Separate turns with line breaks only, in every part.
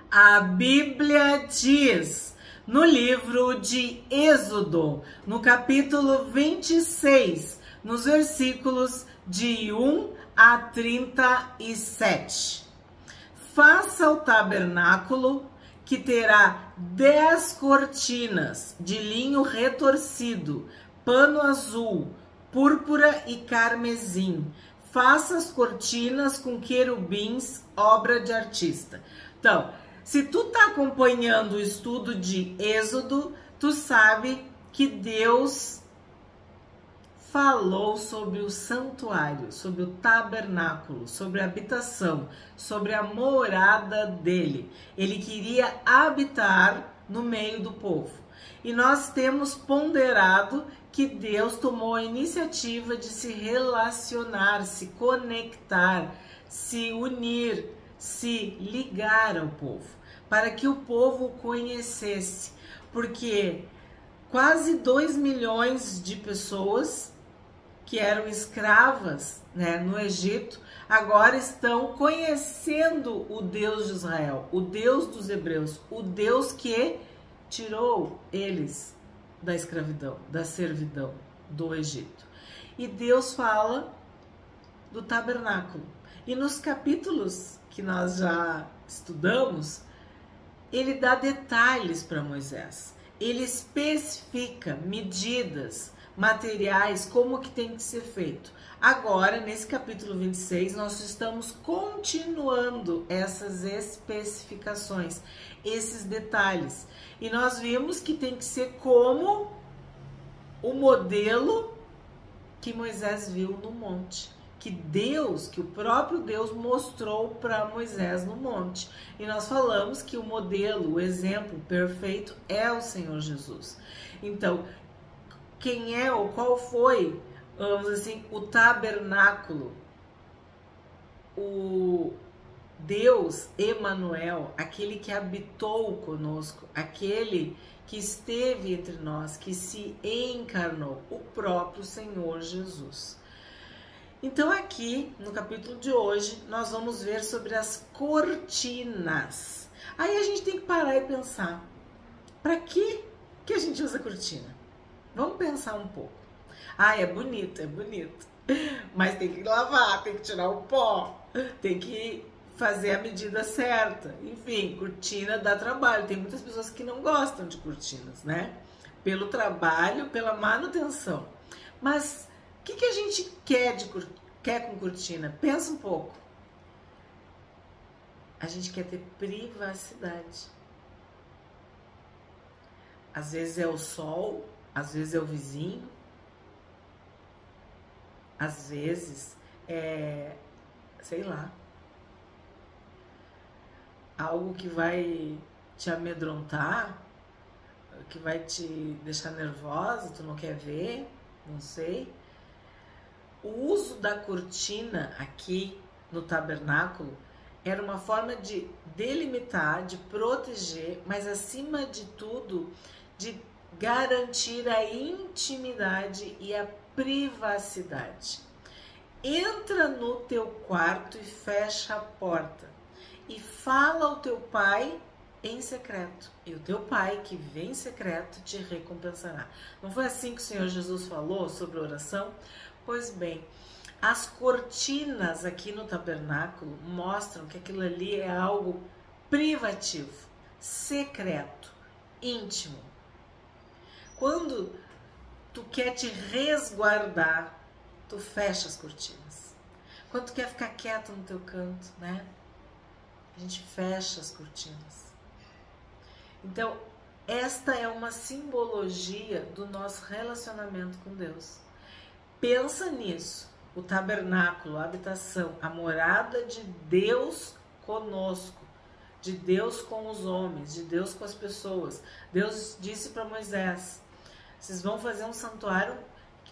A Bíblia diz no livro de Êxodo, no capítulo 26, nos versículos de 1 a 37. Faça o tabernáculo, que terá 10 cortinas de linho retorcido, pano azul, púrpura e carmesim. Faça as cortinas com querubins, obra de artista. Então, se tu tá acompanhando o estudo de Êxodo, tu sabe que Deus falou sobre o santuário, sobre o tabernáculo, sobre a habitação, sobre a morada dele. Ele queria habitar no meio do povo. E nós temos ponderado que Deus tomou a iniciativa de se relacionar, se conectar, se unir, se ligar ao povo, para que o povo o conhecesse. Porque quase 2 milhões de pessoas que eram escravas, né, no Egito, agora estão conhecendo o Deus de Israel, o Deus dos hebreus, o Deus que tirou eles da escravidão, da servidão do Egito. E Deus fala do tabernáculo. E nos capítulos que nós já estudamos, ele dá detalhes para Moisés. Ele especifica medidas, materiais, como que tem que ser feito. Agora, nesse capítulo 26, nós estamos continuando essas especificações, esses detalhes. E nós vimos que tem que ser como o modelo que Moisés viu no monte. Que o próprio Deus mostrou para Moisés no monte. E nós falamos que o modelo, o exemplo perfeito é o Senhor Jesus. Então, quem é ou qual foi, vamos assim, o tabernáculo, o Deus Emanuel, aquele que habitou conosco, aquele que esteve entre nós, que se encarnou, o próprio Senhor Jesus. Então aqui, no capítulo de hoje, nós vamos ver sobre as cortinas. Aí a gente tem que parar e pensar, para que a gente usa cortina? Vamos pensar um pouco. Ah, é bonito, mas tem que lavar, tem que tirar o pó, tem que fazer a medida certa. Enfim, cortina dá trabalho. Tem muitas pessoas que não gostam de cortinas, né? Pelo trabalho, pela manutenção. Mas o que a gente quer com cortina? Pensa um pouco. A gente quer ter privacidade. Às vezes é o sol, às vezes é o vizinho, às vezes é, sei lá, algo que vai te amedrontar, que vai te deixar nervosa, tu não quer ver, não sei. O uso da cortina aqui no tabernáculo era uma forma de delimitar, de proteger, mas acima de tudo, de garantir a intimidade e a privacidade. Entra no teu quarto e fecha a porta e fala ao teu pai em secreto, e o teu pai que vem em secreto te recompensará. Não foi assim que o Senhor Jesus falou sobre oração? Pois bem, as cortinas aqui no tabernáculo mostram que aquilo ali é algo privativo, secreto, íntimo. Quando tu quer te resguardar, tu fecha as cortinas. Quando tu quer ficar quieto no teu canto, né? A gente fecha as cortinas. Então, esta é uma simbologia do nosso relacionamento com Deus. Pensa nisso. O tabernáculo, a habitação, a morada de Deus conosco, de Deus com os homens, de Deus com as pessoas. Deus disse para Moisés: vocês vão fazer um santuário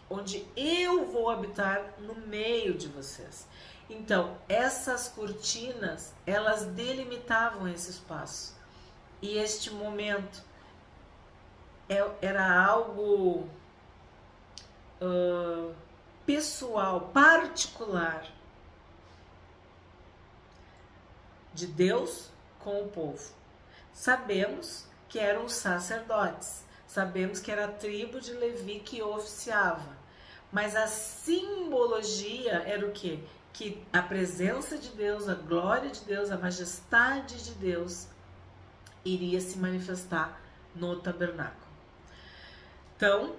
onde eu vou habitar no meio de vocês. Então, essas cortinas, elas delimitavam esse espaço. E este momento era algo pessoal, particular, de Deus com o povo. Sabemos que eram os sacerdotes, sabemos que era a tribo de Levi que oficiava, mas a simbologia era o quê? Que a presença de Deus, a glória de Deus, a majestade de Deus iria se manifestar no tabernáculo. Então,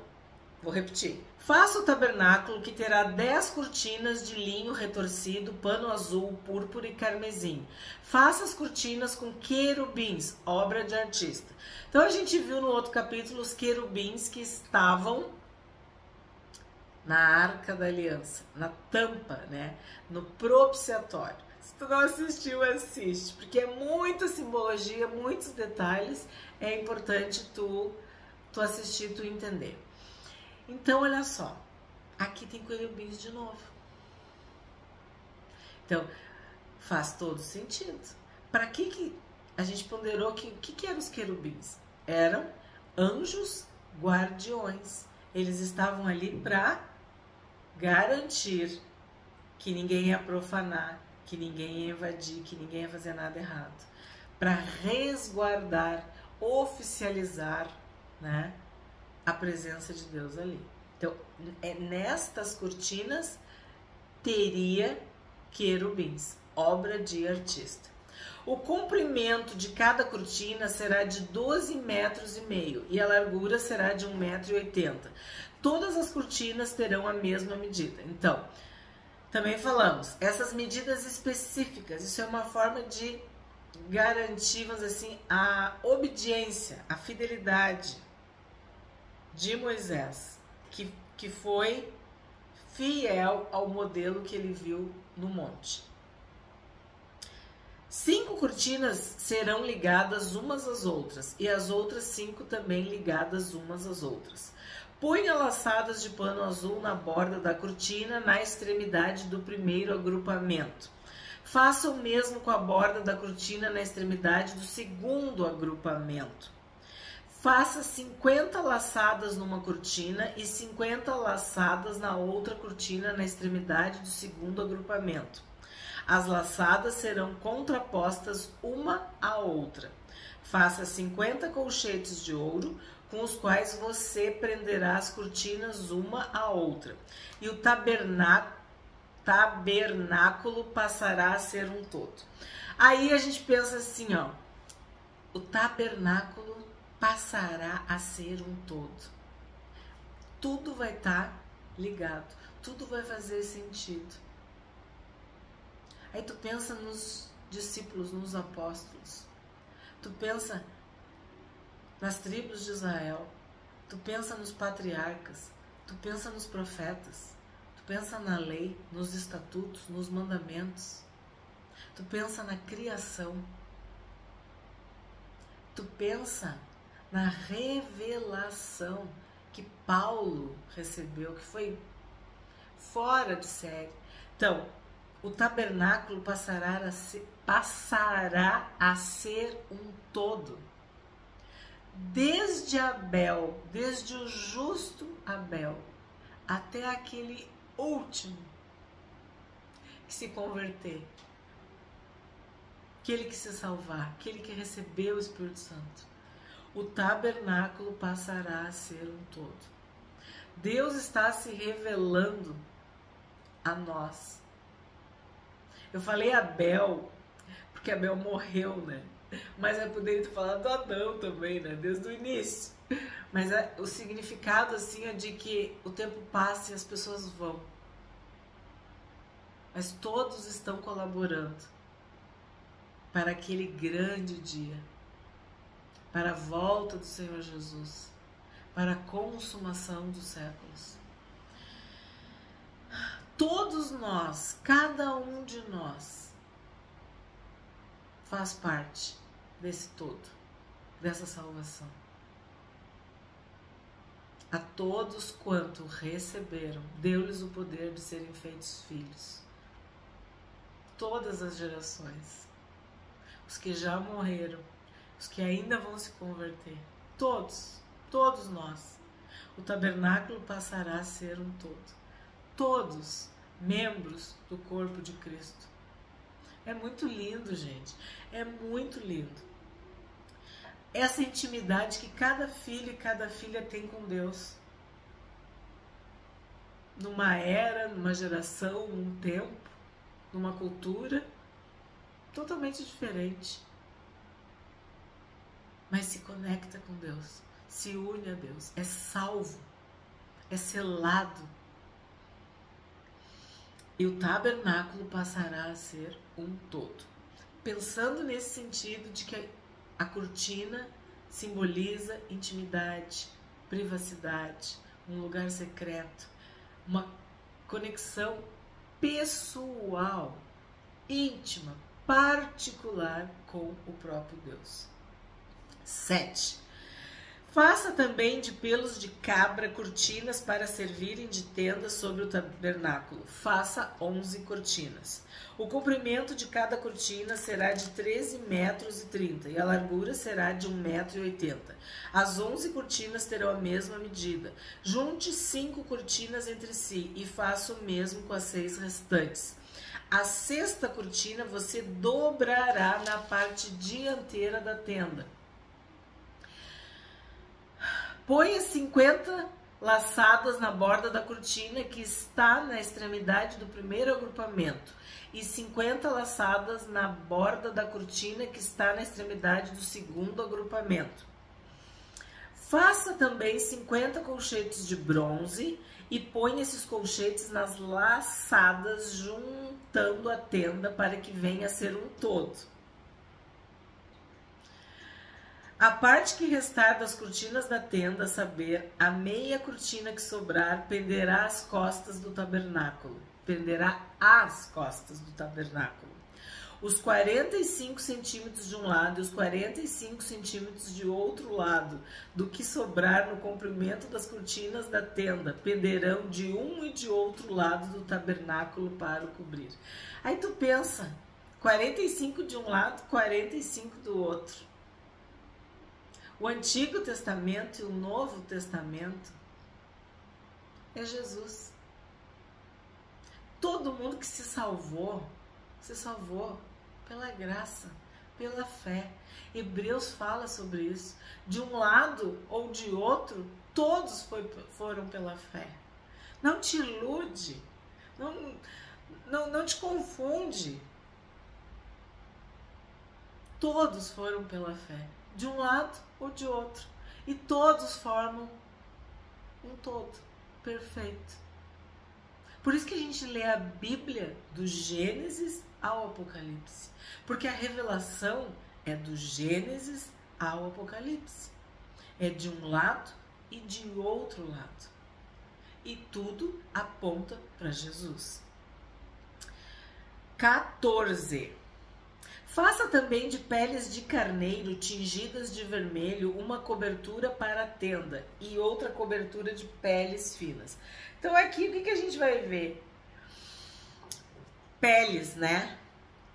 vou repetir. Faça o tabernáculo, que terá 10 cortinas de linho retorcido, pano azul, púrpura e carmesim. Faça as cortinas com querubins, obra de artista. Então a gente viu no outro capítulo os querubins que estavam na Arca da Aliança, na tampa, né? No propiciatório. Se tu não assistiu, assiste, porque é muita simbologia, muitos detalhes, é importante tu assistir, tu entender. Então, olha só, aqui tem querubins de novo. Então, faz todo sentido. Para que a gente ponderou que o que eram os querubins? Eram anjos guardiões. Eles estavam ali para garantir que ninguém ia profanar, que ninguém ia invadir, que ninguém ia fazer nada errado. Para resguardar, oficializar, né, a presença de Deus ali. Então, nestas cortinas teria querubins, obra de artista. O comprimento de cada cortina será de 12,5 metros e a largura será de 1,80 m. Todas as cortinas terão a mesma medida. Então, também falamos, essas medidas específicas, isso é uma forma de garantir, vamos dizer assim, a obediência, a fidelidade de Moisés, que foi fiel ao modelo que ele viu no monte. 5 cortinas serão ligadas umas às outras, e as outras 5 também ligadas umas às outras. Ponha laçadas de pano azul na borda da cortina, na extremidade do primeiro agrupamento. Faça o mesmo com a borda da cortina na extremidade do segundo agrupamento. Faça 50 laçadas numa cortina e 50 laçadas na outra cortina na extremidade do segundo agrupamento. As laçadas serão contrapostas uma à outra. Faça 50 colchetes de ouro, com os quais você prenderá as cortinas uma à outra. E o tabernáculo passará a ser um todo. Aí a gente pensa assim, ó, o tabernáculo passará a ser um todo. Tudo vai estar ligado, tudo vai fazer sentido. Aí tu pensa nos discípulos, nos apóstolos, tu pensa nas tribos de Israel, tu pensa nos patriarcas, tu pensa nos profetas, tu pensa na lei, nos estatutos, nos mandamentos, tu pensa na criação, tu pensa na revelação que Paulo recebeu, que foi fora de série. Então, o tabernáculo passará a ser um todo. Desde Abel, desde o justo Abel, até aquele último que se converter, aquele que se salvar, aquele que recebeu o Espírito Santo. O tabernáculo passará a ser um todo. Deus está se revelando a nós. Eu falei Abel, porque Abel morreu, né? Mas eu poderia ter falado do Adão também, né? Desde o início. Mas o significado, assim, é de que o tempo passa e as pessoas vão. Mas todos estão colaborando para aquele grande dia, para a volta do Senhor Jesus, para a consumação dos séculos. Todos nós, cada um de nós, faz parte desse todo, dessa salvação. A todos quanto receberam, deu-lhes o poder de serem feitos filhos. Todas as gerações, os que já morreram, os que ainda vão se converter, todos nós, o tabernáculo passará a ser um todo. Todos membros do corpo de Cristo. É muito lindo, gente. É muito lindo. essa intimidade que cada filho e cada filha tem com Deus. Numa era, numa geração, num tempo, numa cultura totalmente diferente. Mas se conecta com Deus, se une a Deus, é salvo, é selado. E o tabernáculo passará a ser um todo. Pensando nesse sentido de que a cortina simboliza intimidade, privacidade, um lugar secreto, uma conexão pessoal, íntima, particular com o próprio Deus. 7. Faça também de pelos de cabra cortinas para servirem de tenda sobre o tabernáculo. Faça 11 cortinas. O comprimento de cada cortina será de 13,30 metros e a largura será de 1,80 m. As 11 cortinas terão a mesma medida. Junte 5 cortinas entre si e faça o mesmo com as 6 restantes. A sexta cortina você dobrará na parte dianteira da tenda. Ponha 50 laçadas na borda da cortina que está na extremidade do primeiro agrupamento e 50 laçadas na borda da cortina que está na extremidade do segundo agrupamento. Faça também 50 colchetes de bronze e ponha esses colchetes nas laçadas juntando a tenda para que venha a ser um todo. A parte que restar das cortinas da tenda, a saber, a meia cortina que sobrar, penderá às costas do tabernáculo. Penderá às costas do tabernáculo. Os 45 centímetros de um lado e os 45 centímetros de outro lado do que sobrar no comprimento das cortinas da tenda penderão de um e de outro lado do tabernáculo para o cobrir. Aí tu pensa, 45 de um lado, 45 do outro. O Antigo Testamento e o Novo Testamento é Jesus. Todo mundo que se salvou pela graça, pela fé. Hebreus fala sobre isso. De um lado ou de outro, todos foram pela fé. Não te ilude, não te confunde. Todos foram pela fé, de um lado ou de outro. E todos formam um todo perfeito. Por isso que a gente lê a Bíblia do Gênesis ao Apocalipse. Porque a revelação é do Gênesis ao Apocalipse. É de um lado e de outro lado. E tudo aponta para Jesus. 14. Faça também de peles de carneiro tingidas de vermelho uma cobertura para a tenda e outra cobertura de peles finas. Então aqui o que a gente vai ver? Peles, né?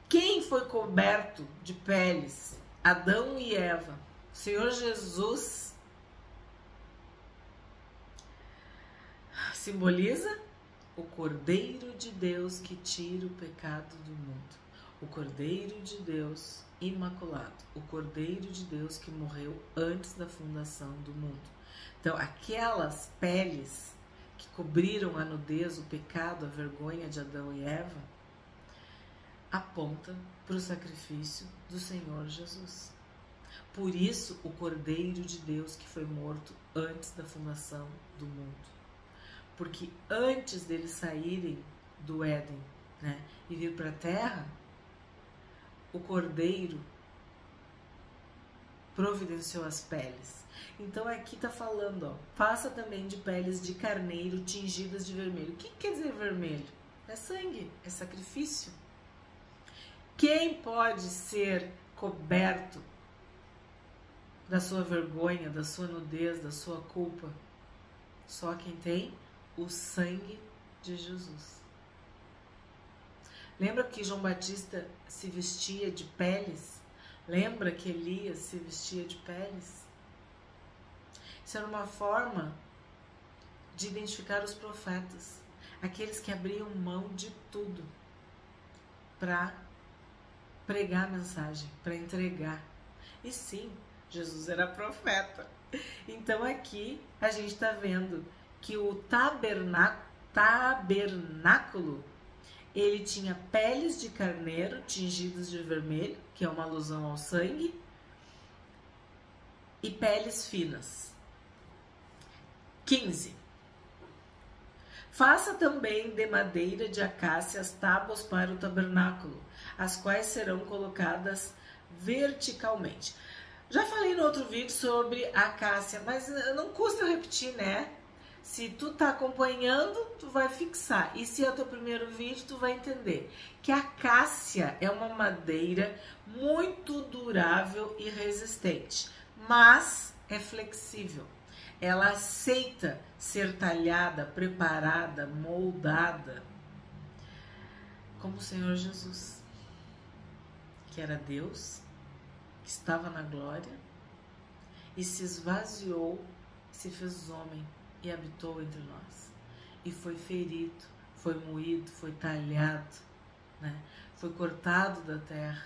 Quem foi coberto de peles? Adão e Eva. O Senhor Jesus simboliza o Cordeiro de Deus que tira o pecado do mundo. O Cordeiro de Deus imaculado, o Cordeiro de Deus que morreu antes da fundação do mundo. Então, aquelas peles que cobriram a nudez, o pecado, a vergonha de Adão e Eva, aponta para o sacrifício do Senhor Jesus. Por isso, o Cordeiro de Deus que foi morto antes da fundação do mundo. Porque antes deles saírem do Éden, né, e vir para a terra, o Cordeiro providenciou as peles. Então aqui está falando, ó, faça também de peles de carneiro tingidas de vermelho. O que quer dizer vermelho? É sangue, é sacrifício. Quem pode ser coberto da sua vergonha, da sua nudez, da sua culpa? Só quem tem o sangue de Jesus. Lembra que João Batista se vestia de peles? Lembra que Elias se vestia de peles? Isso era uma forma de identificar os profetas, aqueles que abriam mão de tudo para pregar a mensagem, para entregar. E sim, Jesus era profeta. Então aqui a gente está vendo que o tabernáculo, ele tinha peles de carneiro tingidas de vermelho, que é uma alusão ao sangue, e peles finas. 15. Faça também de madeira de acácia as tábuas para o tabernáculo, as quais serão colocadas verticalmente. Já falei no outro vídeo sobre a acácia, mas não custa eu repetir, né? Se tu tá acompanhando, tu vai fixar. E se é o teu primeiro vídeo, tu vai entender que a acácia é uma madeira muito durável e resistente, mas é flexível. Ela aceita ser talhada, preparada, moldada, como o Senhor Jesus, que era Deus, que estava na glória e se esvaziou, se fez homem e habitou entre nós. E foi ferido, foi moído, foi talhado, né? Foi cortado da terra.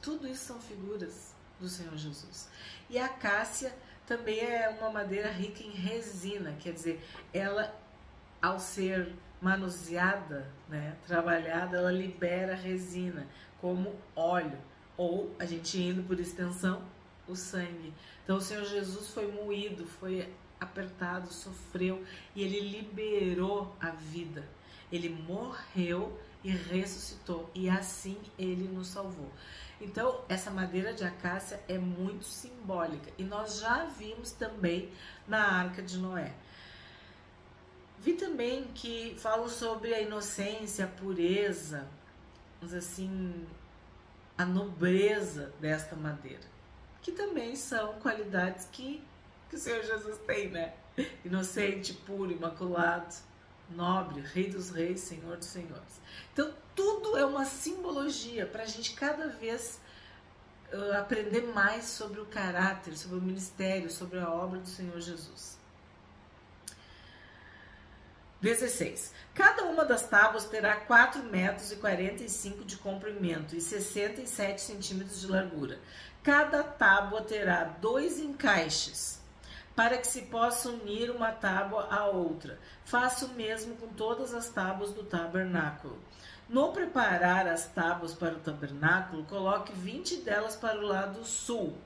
Tudo isso são figuras do Senhor Jesus. E a acácia também é uma madeira rica em resina, quer dizer, ela, ao ser manuseada, né, trabalhada, ela libera resina, como óleo, ou, a gente indo por extensão, o sangue. Então o Senhor Jesus foi moído, foi apertado, sofreu, e ele liberou a vida. Ele morreu e ressuscitou, e assim ele nos salvou. Então, essa madeira de acácia é muito simbólica, e nós já vimos também na Arca de Noé. Vi também que falam sobre a inocência, a pureza, mas assim, a nobreza desta madeira, que também são qualidades que o Senhor Jesus tem, né? Inocente, puro, imaculado, nobre, Rei dos Reis, Senhor dos Senhores. Então, tudo é uma simbologia para a gente cada vez aprender mais sobre o caráter, sobre o ministério, sobre a obra do Senhor Jesus. 16. Cada uma das tábuas terá 4 metros e 45 de comprimento e 67 centímetros de largura. Cada tábua terá 2 encaixes, para que se possa unir uma tábua à outra. Faça o mesmo com todas as tábuas do tabernáculo. No preparar as tábuas para o tabernáculo, coloque 20 delas para o lado sul.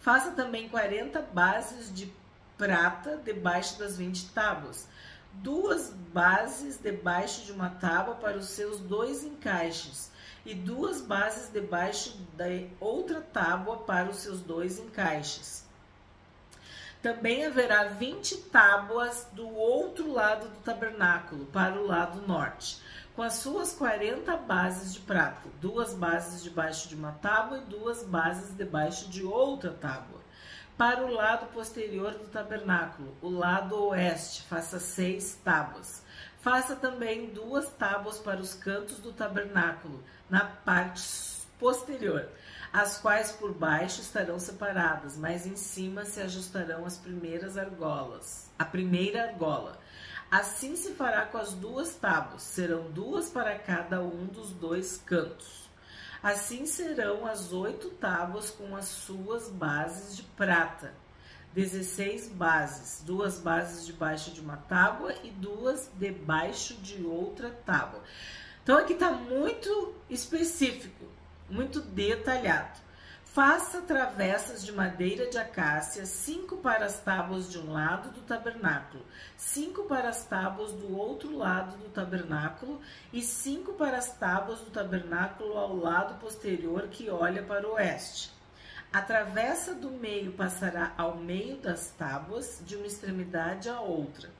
Faça também 40 bases de prata debaixo das 20 tábuas. 2 bases debaixo de uma tábua para os seus 2 encaixes e 2 bases debaixo da outra tábua para os seus 2 encaixes. Também haverá 20 tábuas do outro lado do tabernáculo, para o lado norte, com as suas 40 bases de prata, 2 bases debaixo de uma tábua e 2 bases debaixo de outra tábua. Para o lado posterior do tabernáculo, o lado oeste, faça 6 tábuas. Faça também 2 tábuas para os cantos do tabernáculo, na parte posterior, as quais por baixo estarão separadas, mas em cima se ajustarão as primeiras argolas. A primeira argola. Assim se fará com as 2 tábuas, serão 2 para cada um dos 2 cantos. Assim serão as 8 tábuas com as suas bases de prata. 16 bases, 2 bases debaixo de uma tábua e 2 debaixo de outra tábua. Então aqui está muito específico, muito detalhado. Faça travessas de madeira de acácia, 5 para as tábuas de um lado do tabernáculo, 5 para as tábuas do outro lado do tabernáculo e 5 para as tábuas do tabernáculo ao lado posterior que olha para o oeste. A travessa do meio passará ao meio das tábuas, de uma extremidade à outra.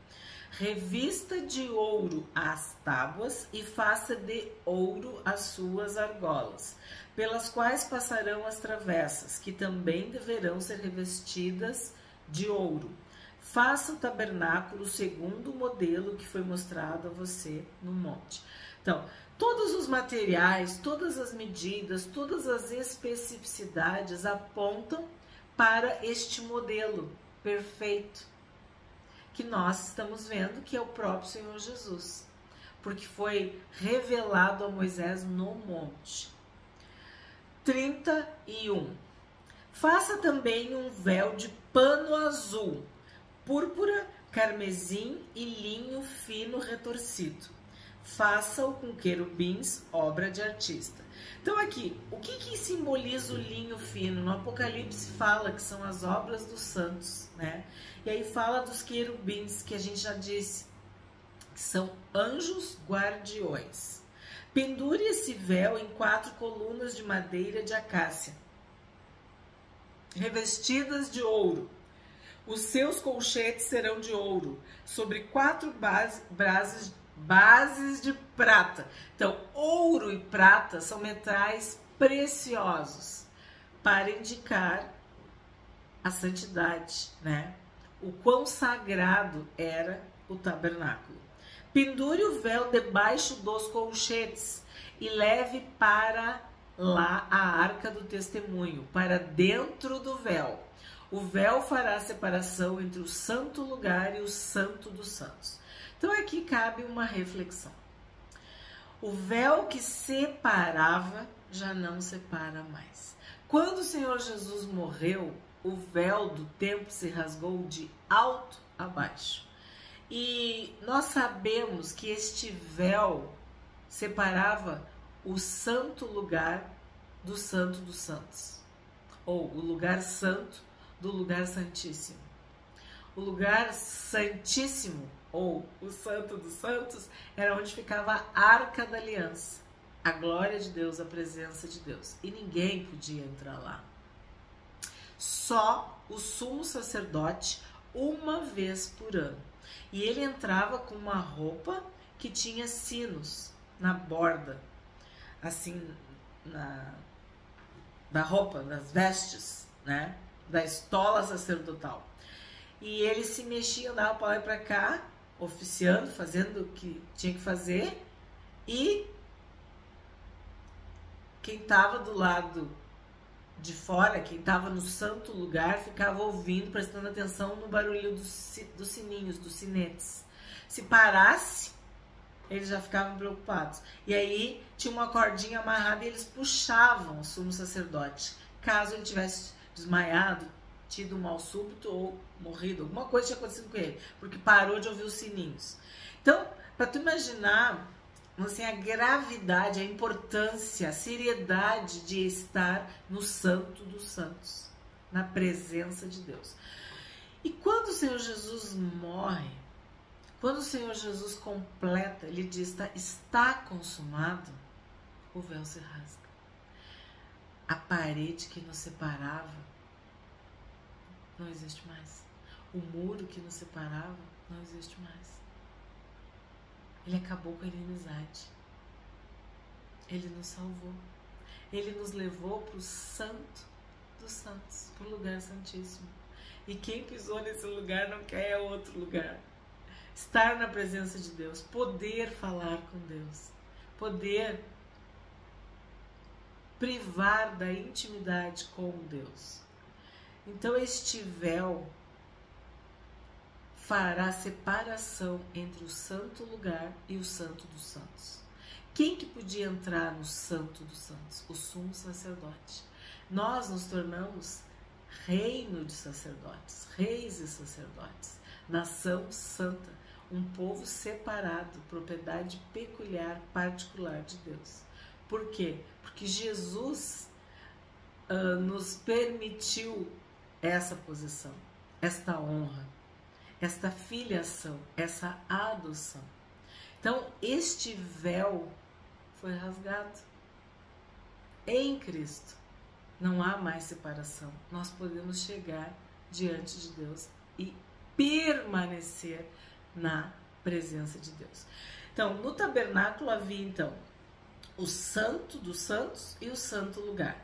Revista de ouro as tábuas e faça de ouro as suas argolas, pelas quais passarão as travessas, que também deverão ser revestidas de ouro. Faça o tabernáculo segundo o modelo que foi mostrado a você no monte. Então, todos os materiais, todas as medidas, todas as especificidades apontam para este modelo perfeito que nós estamos vendo, que é o próprio Senhor Jesus, porque foi revelado a Moisés no monte. 31. Faça também um véu de pano azul, púrpura, carmesim e linho fino retorcido. Faça-o com querubins, obra de artista. Então aqui, o que simboliza o linho fino? No Apocalipse fala que são as obras dos santos, né? E aí fala dos querubins, que a gente já disse, que são anjos guardiões. Pendure esse véu em 4 colunas de madeira de acácia, revestidas de ouro. Os seus colchetes serão de ouro, sobre 4 bases de prata. Então, ouro e prata são metais preciosos para indicar a santidade, né? O quão sagrado era o tabernáculo. Pendure o véu debaixo dos colchetes e leve para lá a arca do testemunho, para dentro do véu. O véu fará separação entre o santo lugar e o santo dos santos. Então aqui cabe uma reflexão. O véu que separava já não separa mais. Quando o Senhor Jesus morreu, o véu do templo se rasgou de alto a baixo. E nós sabemos que este véu separava o santo lugar do santo dos santos, ou o lugar santo do lugar santíssimo. O lugar santíssimo, ou o santo dos santos, era onde ficava a arca da aliança, a glória de Deus, a presença de Deus. E ninguém podia entrar lá. Só o sumo sacerdote, uma vez por ano. E ele entrava com uma roupa que tinha sinos na borda, assim, da roupa, das vestes, né? Da estola sacerdotal. E ele se mexia, andava para lá e para cá, oficiando, fazendo o que tinha que fazer. E quem estava do lado de fora, quem estava no santo lugar, ficava ouvindo, prestando atenção no barulho dos sininhos, dos sinetes. Se parasse, eles já ficavam preocupados. E aí tinha uma cordinha amarrada e eles puxavam o sumo sacerdote, caso ele tivesse desmaiado, tido um mal súbito ou morrido, alguma coisa tinha acontecido com ele, porque parou de ouvir os sininhos. Então, para tu imaginar assim, a gravidade, a importância, a seriedade de estar no Santo dos Santos, na presença de Deus. E quando o Senhor Jesus morre, quando o Senhor Jesus completa, ele diz, está consumado, o véu se rasga. A parede que nos separava não existe mais. O muro que nos separava não existe mais. Ele acabou com a inimizade. Ele nos salvou. Ele nos levou para o santo dos santos, para o lugar santíssimo. E quem pisou nesse lugar não quer outro lugar. Estar na presença de Deus, poder falar com Deus, poder privar da intimidade com Deus. Então este véu fará separação entre o santo lugar e o santo dos santos. Quem que podia entrar no santo dos santos? O sumo sacerdote. Nós nos tornamos reino de sacerdotes, reis e sacerdotes, nação santa, um povo separado, propriedade peculiar, particular de Deus. Por quê? Porque Jesus nos permitiu essa posição, esta honra, esta filiação, essa adoção. Então, este véu foi rasgado. Em Cristo não há mais separação. Nós podemos chegar diante de Deus e permanecer na presença de Deus. Então, no tabernáculo havia, então, o santo dos santos e o santo lugar.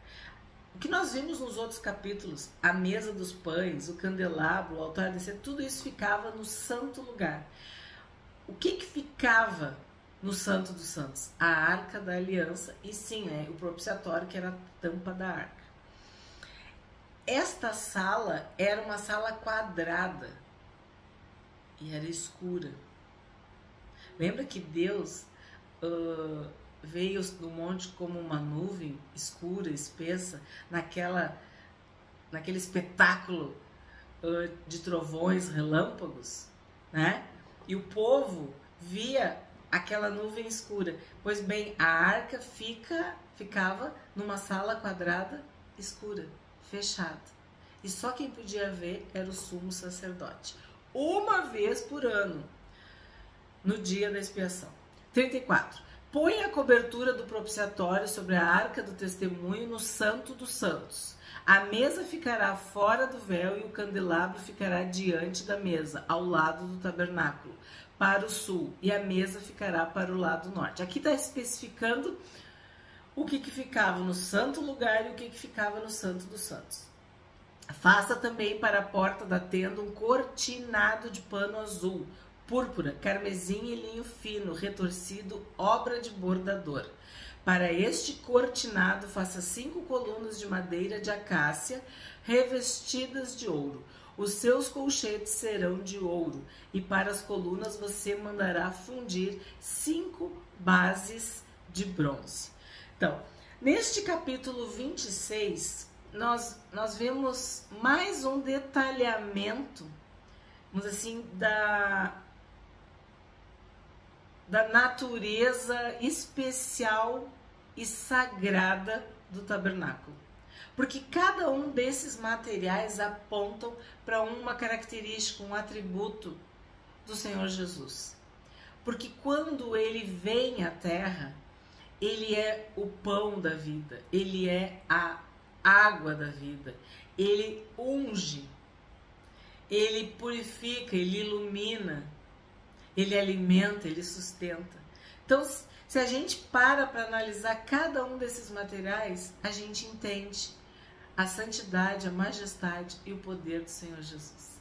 O que nós vimos nos outros capítulos, a mesa dos pães, o candelabro, o altar de incenso, tudo isso ficava no santo lugar. O que ficava no santo dos santos? A arca da aliança e sim, o propiciatório, que era a tampa da arca. Esta sala era uma sala quadrada e era escura. Lembra que Deus veio no monte como uma nuvem escura, espessa, naquela naquele espetáculo de trovões, relâmpagos, né? E o povo via aquela nuvem escura. Pois bem, a arca ficava numa sala quadrada escura, fechada. E só quem podia ver era o sumo sacerdote. Uma vez por ano, no dia da expiação. 34. Põe a cobertura do propiciatório sobre a arca do testemunho no Santo dos Santos. A mesa ficará fora do véu e o candelabro ficará diante da mesa, ao lado do tabernáculo, para o sul, e a mesa ficará para o lado norte. Aqui está especificando o que ficava no santo lugar e o que ficava no Santo dos Santos. Faça também para a porta da tenda um cortinado de pano azul, púrpura, carmesim e linho fino, retorcido, obra de bordador. Para este cortinado, faça 5 colunas de madeira de acácia, revestidas de ouro. Os seus colchetes serão de ouro, e para as colunas você mandará fundir 5 bases de bronze. Então, neste capítulo 26, nós vemos mais um detalhamento, vamos assim, da natureza especial e sagrada do tabernáculo. Porque cada um desses materiais apontam para uma característica, um atributo do Senhor Jesus. Porque quando ele vem à terra, ele é o pão da vida, ele é a água da vida, ele unge, ele purifica, ele ilumina, ele alimenta, ele sustenta. Então, se a gente para analisar cada um desses materiais, a gente entende a santidade, a majestade e o poder do Senhor Jesus.